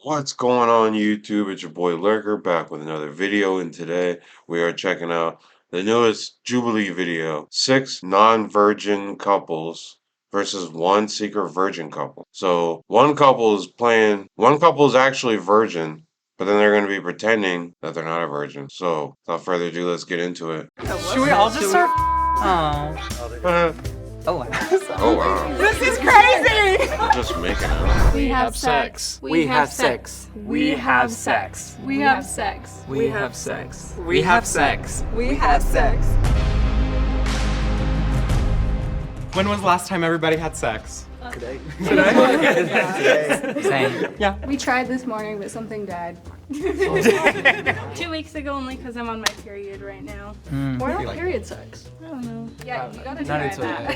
What's going on YouTube? It's your boy Lurker back with another video, and today we are checking out the newest Jubilee video. 6 non-virgin couples versus one secret virgin couple. So one couple is actually virgin, but then they're going to be pretending that they're not a virgin. So without further ado, let's get into it. Should we all just start? Oh. Oh wow. Oh wow. This is crazy! Just making out. We have sex. We have sex. We have sex. We have sex. We have sex. We have sex. We have sex. When was the last time everybody had sex? Today. Same. Yeah. We tried this morning, but something died. 2 weeks ago, only because I'm on my period right now. Why not period sex? I don't know. Yeah, you gotta try that.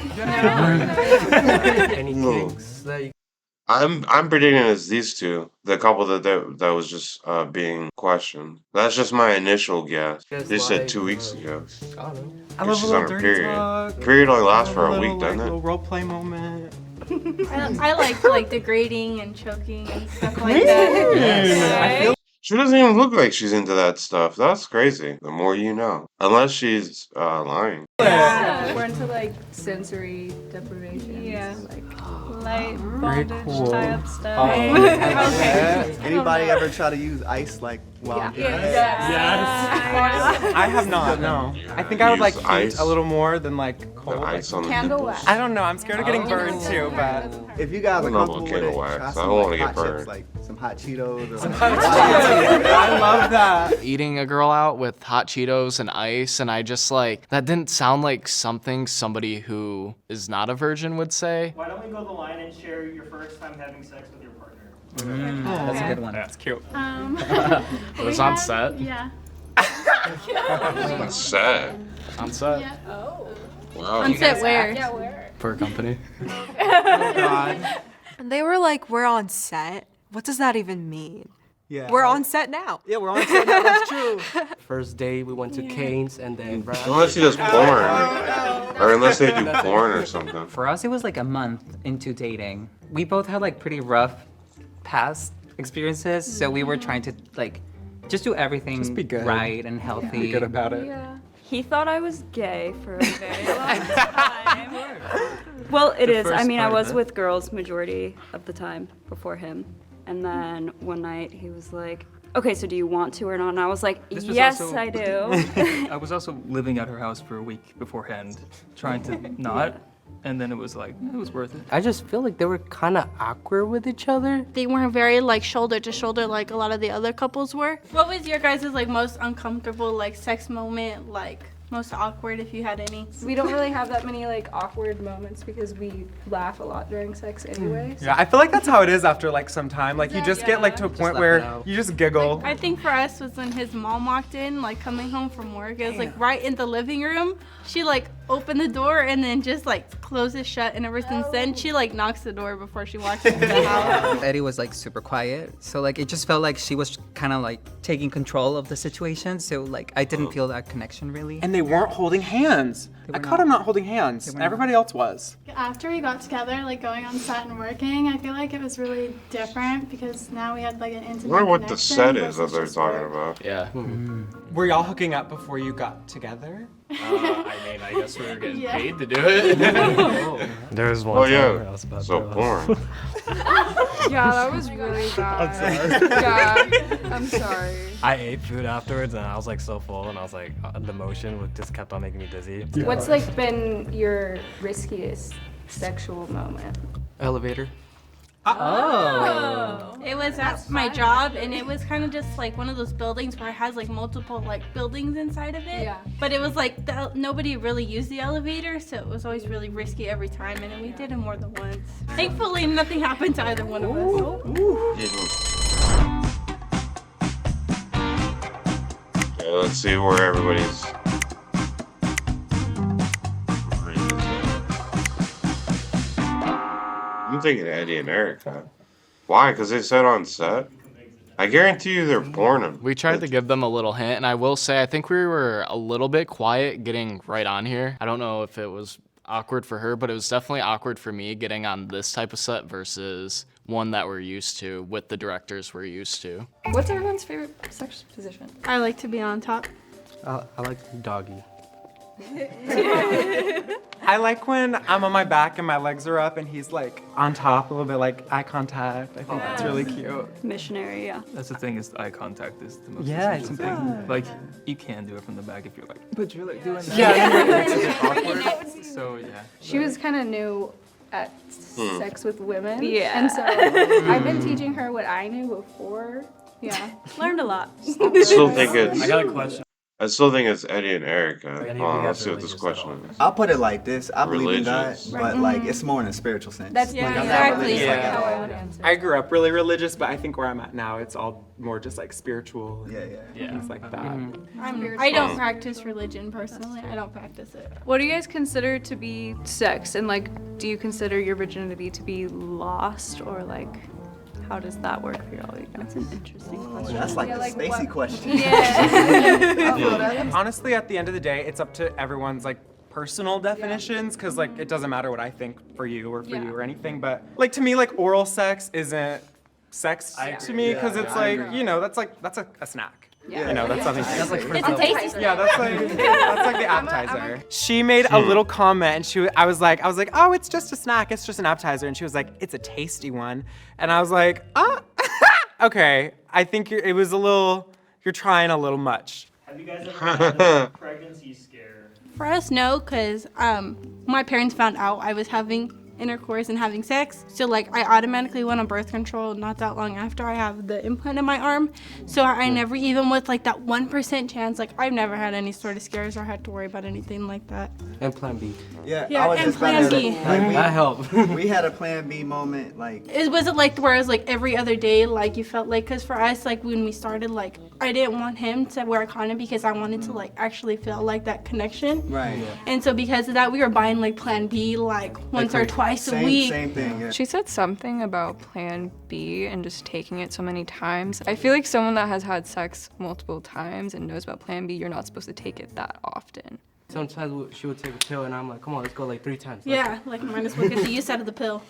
Any kinks that you I'm predicting it's these two, the couple that was just being questioned. That's just my initial guess. Just They said like, 2 weeks ago. I don't know. I love She's a on little her dirty period. talk. Period only lasts for a little, week, doesn't little it? role play moment. I like degrading and choking and stuff like that. I feel She doesn't even look like she's into that stuff. That's crazy. The more you know. Unless she's lying. We're into like sensory deprivation. Yeah. Like, Light Very bondage cool. type stuff. Okay. Anybody ever try to use ice like while doing it? Yes. I have not. No. I think I would like Use heat ice? a little more than like The cold. ice on the candle nipples. wax. I don't know. I'm scared of getting burned too, but. If you guys are I'm not comfortable with looking it, to wax. try I some don't wanna like, get hot burned. chips, like some hot Cheetos or I love that. Eating a girl out with hot Cheetos and ice, and I just like, that didn't sound like something somebody who is not a virgin would say. Why don't we go the line and share your first time having sex with your partner? That's a good one. That's cute. It was on set. Yeah. That's sad. On set. Wow. On set where? For a company. And they were like, we're on set? What does that even mean? Yeah. We're on set now. Yeah, we're on set now. That's true. First day we went to Cane's and then right Unless he does porn. Or unless they do porn or something. For us, it was like a month into dating. We both had like pretty rough past experiences, so we were trying to like just do everything Just be good. right and healthy. Be good about it. He thought I was gay for a very long time. Well, it is. I first mean, I part of was it. with girls majority of the time before him. And then one night he was like, okay, so do you want to or not? And I was like, This was yes, also- I do. I was also living at her house for a week beforehand, trying to not, and then it was like, it was worth it. I just feel like they were kind of awkward with each other. They weren't very like shoulder to shoulder like a lot of the other couples were. What was your guys' like most uncomfortable like sex moment, like most awkward if you had any? we don't really have that many like awkward moments because we laugh a lot during sex anyway. Yeah, I feel like that's how it is after like some time. Like you just get like to a point laugh it where out. you just giggle. I think for us was when his mom walked in, like coming home from work. It was like right in the living room. She like opened the door and then just like closes shut. And ever since then, she like knocks the door before she walks into the house. Eddie was like super quiet, so like it just felt like she was kind of like taking control of the situation. So like I didn't feel that connection really. And they weren't holding hands. I caught them not holding hands. were Everybody else was. After we got together, like going on set and working, I feel like it was really different because now we had like an I intimate wonder what the connection set is that versus they're just talking work. about. Yeah. Were y'all hooking up before you got together? I mean, I guess we were getting Yeah. paid to do it. There was one Oh time where I yeah. was about So to porn. Yeah, that was really bad. Yeah, I'm sorry. I ate food afterwards and I was like so full and I was like the motion just kept on making me dizzy. What's like been your riskiest sexual moment? Elevator. It was at my job, and it was kind of just like one of those buildings where it has like multiple like buildings inside of it. Yeah. But it was like nobody really used the elevator, so it was always really risky every time, and then we did it more than once. Thankfully, nothing happened to either one of us. Yeah, let's see where everybody's. I'm thinking Eddie and Erica. Why? Because they said on set. I guarantee you they're porn. We tried to give them a little hint, and I will say I think we were a little bit quiet getting right on here. I don't know if it was awkward for her, but it was definitely awkward for me getting on this type of set versus one that we're used to with the directors we're used to. What's everyone's favorite sex position? I like to be on top. I like doggy. I like when I'm on my back and my legs are up and he's like on top, a little bit like eye contact. I think that's really cute. Missionary, yeah. That's the thing is eye contact is the most Yeah, essential it's thing. important. Like you can do it from the back if you're like, but you're like doing that. Yeah. It's a bit awkward. So yeah. She was kind of new at sex with women. Yeah. And so I've been teaching her what I knew before. Yeah. Learned a lot. I still think it's. I got a question. I still think it's Eddie and Erica. Any of you guys Let's see are what this religious at question is. I'll put it like this. I believe in God, Religious. but like it's more in a spiritual sense. That's like, I'm not exactly. religious, like, Yeah. at how I all. would answer. I grew up really religious, but I think where I'm at now, it's all more just like spiritual. Yeah. Things like that. I don't practice religion personally. I don't practice it. What do you guys consider to be sex? And like, do you consider your virginity to be lost, or like, how does that work for y'all? You guys? That's an interesting Oh, question. that's like the Stacy question. Honestly, at the end of the day, it's up to everyone's like personal definitions, because like it doesn't matter what I think for you or for you or anything. But like to me, like oral sex isn't sex to me, because it's like that's a snack. Yeah. You know, that's something. That's like It's a tasty snack. Yeah, that's like the appetizer. She made a little comment, and I was like, oh, it's just a snack, it's just an appetizer, and she was like, it's a tasty one, and I was like, okay, I think you're trying a little much. Have you guys ever had a pregnancy scare? For us, no, because my parents found out I was having intercourse and having sex. So like I automatically went on birth control not that long after I have the implant in my arm. So I never even with like that 1% chance, like I've never had any sort of scares or had to worry about anything like that. And Plan B. Yeah, Yeah, I was and just about Plan to B. like, That helped. we had a Plan B moment, like Was it like where it was like every other day, like you felt like, because for us, like when we started, like I didn't want him to wear a condom because I wanted to like actually feel like that connection. right. And so because of that, we were buying like Plan B like once or twice a week. Same thing. Yeah. She said something about Plan B and just taking it so many times. I feel like someone that has had sex multiple times and knows about Plan B, you're not supposed to take it that often. Sometimes she would take a pill, and I'm like, come on, let's go like 3 times. Yeah, like might as well get the use out of the pill.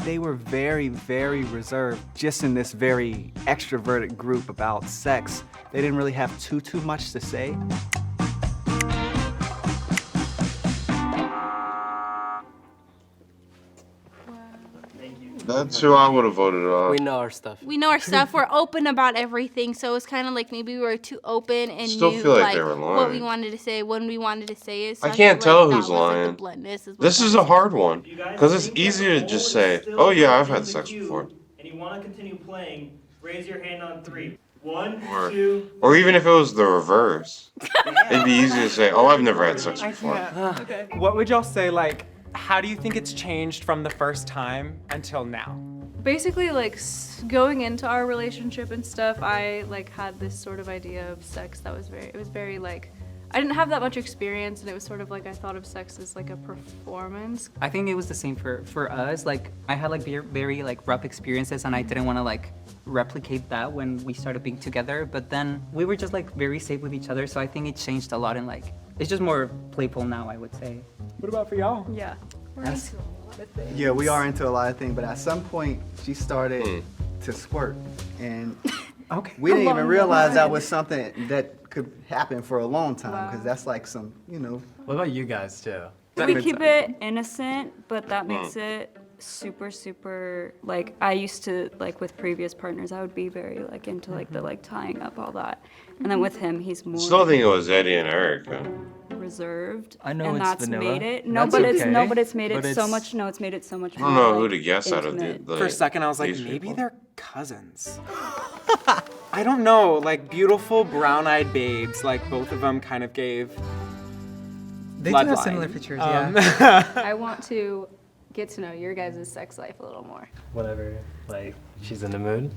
They were very, very reserved, just in this very extroverted group about sex. They didn't really have too much to say. That's who I would have voted on. We know our stuff. We know our stuff. We're open about everything, so it's kind of like maybe we were too open and Still knew feel like like they were what we lying. wanted to say when we wanted to say it. So I feel can't like tell that who's wasn't the lying. bluntness is what This that is a hard one because it's easier to just say, "Oh yeah, I've had sex before," And you want to continue playing, raise your hand on 3. 1, or 2. or even if it was the reverse, it'd be easier to say, "Oh, I've never had sex before." Okay. What would y'all say, like, how do you think it's changed from the first time until now? Basically, like going into our relationship and stuff, I like had this sort of idea of sex that was very like, I didn't have that much experience, and it was sort of like I thought of sex as like a performance. I think it was the same for us. Like I had like very like rough experiences, and I didn't want to like replicate that when we started being together. But then we were just like very safe with each other, so I think it changed a lot, and like it's just more playful now, I would say. What about for y'all? Yeah. Yeah, we are into a lot of things, but at some point she started to squirt, and we didn't even realize that was something that could happen for a long time, because that's like some, What about you guys too? We keep it innocent, but that makes it super like I used to like with previous partners I would be very like into like the like tying up all that, and then with him he's more Still think it was Eddie and Erica. reserved. I know and it's that's vanilla. made it That's but okay, it's made it but so it's- much it's made it so much I more don't know like, who to guess out of intimate. the For a second, I was like, these maybe people. they're cousins. I don't know, like beautiful brown-eyed babes, like both of them kind of gave. They do have bloodline. similar features, I want to get to know your guys' sex life a little more. Whatever. Like, she's in the mood.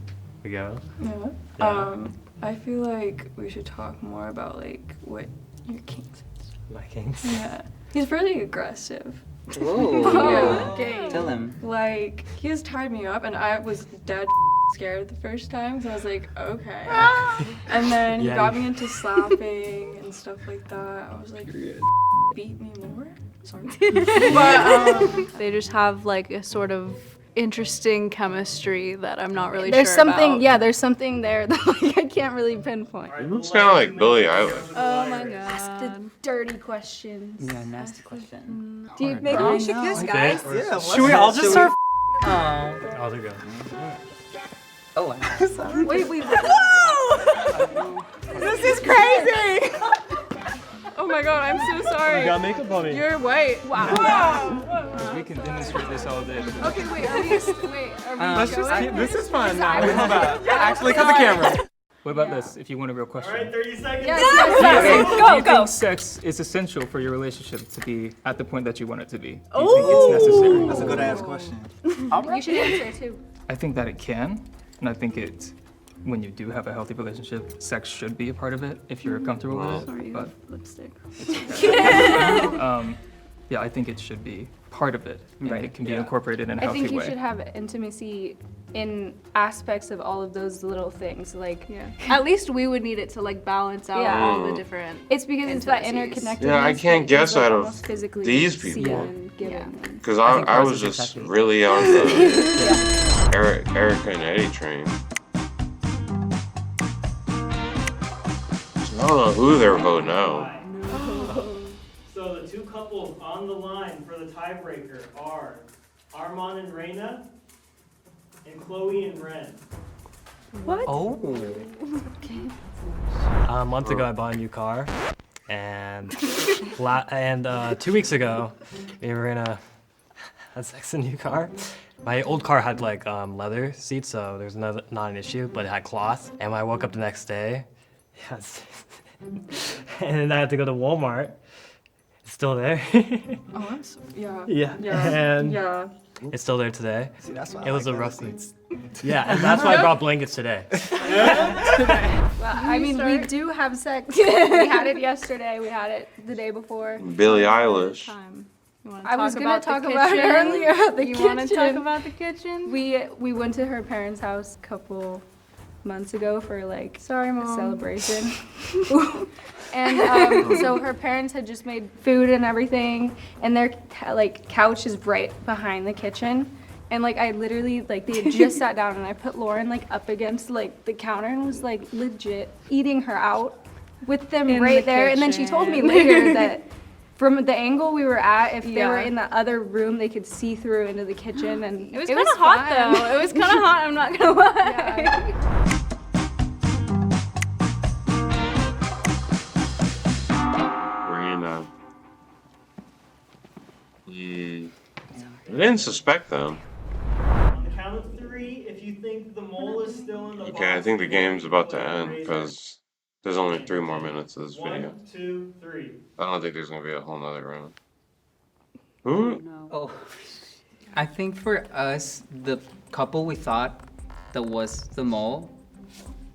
We go. Yeah. Yeah. I feel like we should talk more about like what your kinks is. My kinks. Yeah. He's really aggressive. Whoa. Yeah. Tell him. Like, he has tied me up, and I was dead scared the first time, so I was like, okay. And then he Yeah. got me into slapping and stuff like that. I was like, beat me more. Sorry. But they just have like a sort of interesting chemistry that I'm not really There's sure something, about. yeah, there's something there that like I can't really pinpoint. It's kind of like Billie Eilish. Oh my god. Ask the dirty questions. Yeah, nasty question. Do you Hard. maybe we should No. kiss, Okay. guys? Yeah, Should we all just start? Oh. I'll do good. Oh, wow. Wait. This is crazy. Oh my god, I'm so sorry. You got makeup on me. You're white. Because we can demonstrate this all day. Okay, wait, are we Let's just going? keep. This is fun. Now. How about actually cut the camera? What about this? If you want a real question. All right, 30 seconds. Do you think sex is essential for your relationship to be at the point that you want it to be? Do you think it's necessary? That's a good ass question. You should answer too. I think that it can, and I think when you do have a healthy relationship, sex should be a part of it if you're comfortable with it. Sorry, But lipstick. yeah, I think it should be part of it, and it can be incorporated in a I healthy think you way. should have intimacy in aspects of all of those little things. Like, At least we would need it to like balance out Yeah. all the different. it's because it's that intimacies. interconnectedness. Yeah, I can't that you, guess like, out of almost physically these see people. and give and- Because I think I ours was is just exactly- really on the Erica and Eddie train. I don't know who they're voting out. So the two couples on the line for the tiebreaker are Armand and Reina and Chloe and Ren. What? Oh. A month ago, I bought a new car, and 2 weeks ago, me and Marina had sex in a new car. My old car had like leather seats, so there's not an issue, but it had cloth. And when I woke up the next day, yes, and then I had to go to Walmart. It's still there. Oh, I'm so, yeah. And Yeah. it's still there today. See, that's why It was I a like rough leather week. seats. Yeah, and that's why I brought blankets today. Well, I mean, we do have sex. We had it yesterday. We had it the day before. Billie Eilish. I was gonna talk the about it kitchen? earlier. The You want to talk kitchen. about the kitchen? We went to her parents' house a couple months ago for like Sorry, a Mom. celebration. And so her parents had just made food and everything, and their like couch is right behind the kitchen. And like I literally like they had just sat down, and I put Lauren like up against like the counter and was like legit eating her out with them In right the there. And then she told me kitchen. later that from the angle we were at, if they were Yeah. in the other room, they could see through into the kitchen, and It was kind of hot fun. though. It was kind of hot. I'm not gonna lie. Reina. Yeah. I didn't suspect them. On the count of 3, if you think the mole is still in the box. Okay, I think the game's about to end because there's only 3 more minutes of this video. 1, 2, 3. I don't think there's gonna be a whole nother round. Who? Oh. I think for us, the couple we thought that was the mole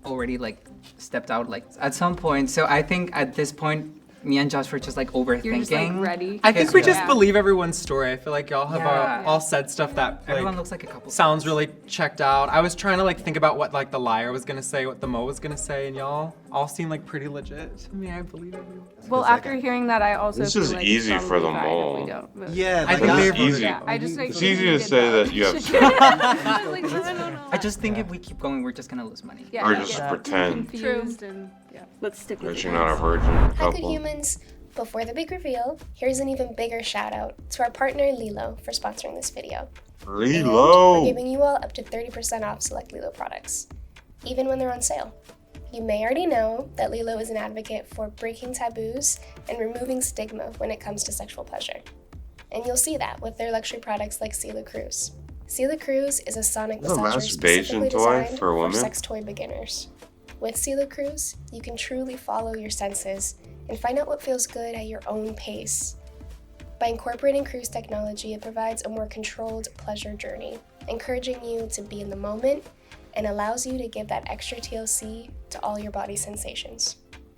already like stepped out like at some point. So I think at this point, me and Josh were just like overthinking. You're just like ready. I think we just Yeah. believe everyone's story. I feel like y'all have Yeah. all said stuff that Everyone like, looks like a couple. sounds really checked out. I was trying to like think about what like the liar was gonna say, what the Mo was gonna say, and y'all all seem like pretty legit to me. I believe everyone. Well, after hearing that, I also This feel is like easy it's for the probably fine if mole. we don't vote. Yeah, I like, think It's they're easy. Yeah, I just like It's easy to did say that you have sex Like, I don't know. I just think if we keep going, we're just gonna lose money. Yeah, or yeah, just yeah. pretend Confused and yeah. Let's stick with that it. you're not a virgin Hi, good couple. humans. Before the big reveal, here's an even bigger shout out to our partner Lilo for sponsoring this video. And we're Lilo! giving you all up to 30% off select Lilo products, even when they're on sale. You may already know that Lilo is an advocate for breaking taboos and removing stigma when it comes to sexual pleasure. And you'll see that with their luxury products like Sea Cruise. Sea Cruise is a sonic Is it a massager masturbation specifically toy designed for women? sex toy beginners. With Sea Cruise, you can truly follow your senses and find out what feels good at your own pace. By incorporating cruise technology, it provides a more controlled pleasure journey, encouraging you to be in the moment and allows you to give that extra TLC to all your body sensations.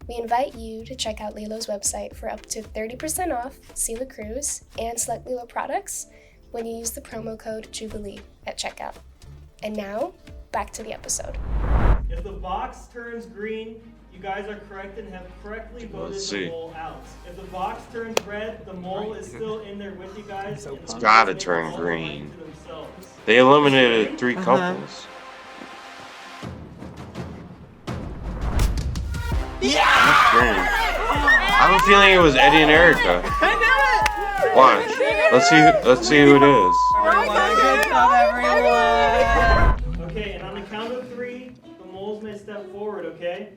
We invite you to check out Lilo's website for up to 30% off Sea Cruise and select Lilo products when you use the promo code Jubilee at checkout. And now, back to the episode. If the box turns green, you guys are correct and have correctly voted the mole out. If the box turns red, the mole is still in there with you guys. It's gotta turn green. They eliminated 3 couples. Yeah! I have a feeling it was Eddie and Erica. Watch. Let's see who it is. Good job, everyone. Okay, and on the count of 3, the moles may step forward, okay?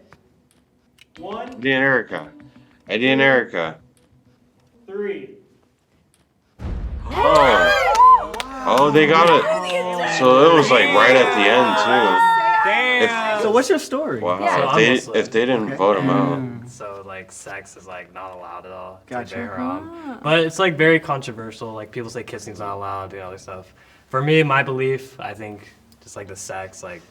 1, Eddie and Erica. Eddie and Erica. 3. Oh, they got it. So it was like right at the end too. Damn. So what's your story? Wow. So If they didn't vote him out. So like sex is like not allowed at all. It's, Gotcha. like, very wrong. But it's like very controversial. Like people say kissing's not allowed, and other stuff. For me, my belief, I think just like the sex, like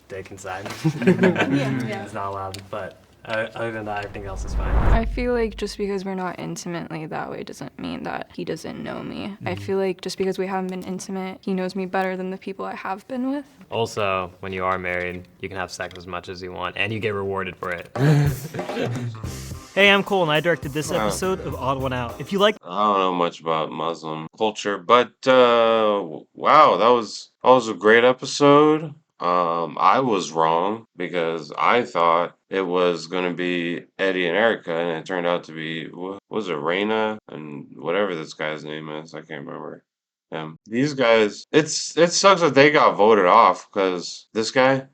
dick inside, it's not allowed. But other than that, everything else is fine. I feel like just because we're not intimately that way doesn't mean that he doesn't know me. I feel like just because we haven't been intimate, he knows me better than the people I have been with. Also, when you are married, you can have sex as much as you want, and you get rewarded for it. Hey, I'm Cole, and I directed this episode of Odd One Out. If you like, I don't know much about Muslim culture, but wow, that was a great episode. I was wrong because I thought it was gonna be Eddie and Erica, and it turned out to be was it Raina and whatever this guy's name is. I can't remember. These guys, it sucks that they got voted off because this guy,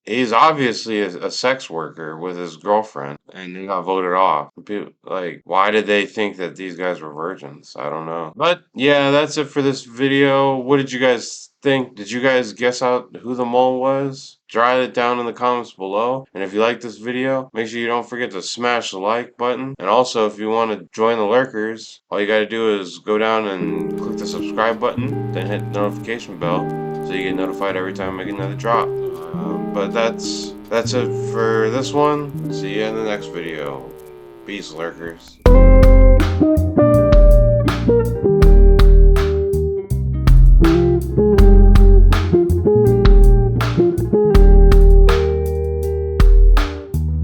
he's obviously a sex worker with his girlfriend, and they got voted off. People, like, why did they think that these guys were virgins? I don't know. But yeah, that's it for this video. What did you guys think? Did you guys guess out who the mole was? Write it down in the comments below. And if you like this video, make sure you don't forget to smash the like button. And also, if you want to join the lurkers, all you gotta do is go down and click the subscribe button, then hit the notification bell so you get notified every time I make another drop. But that's it for this one. See you in the next video. Peace, lurkers.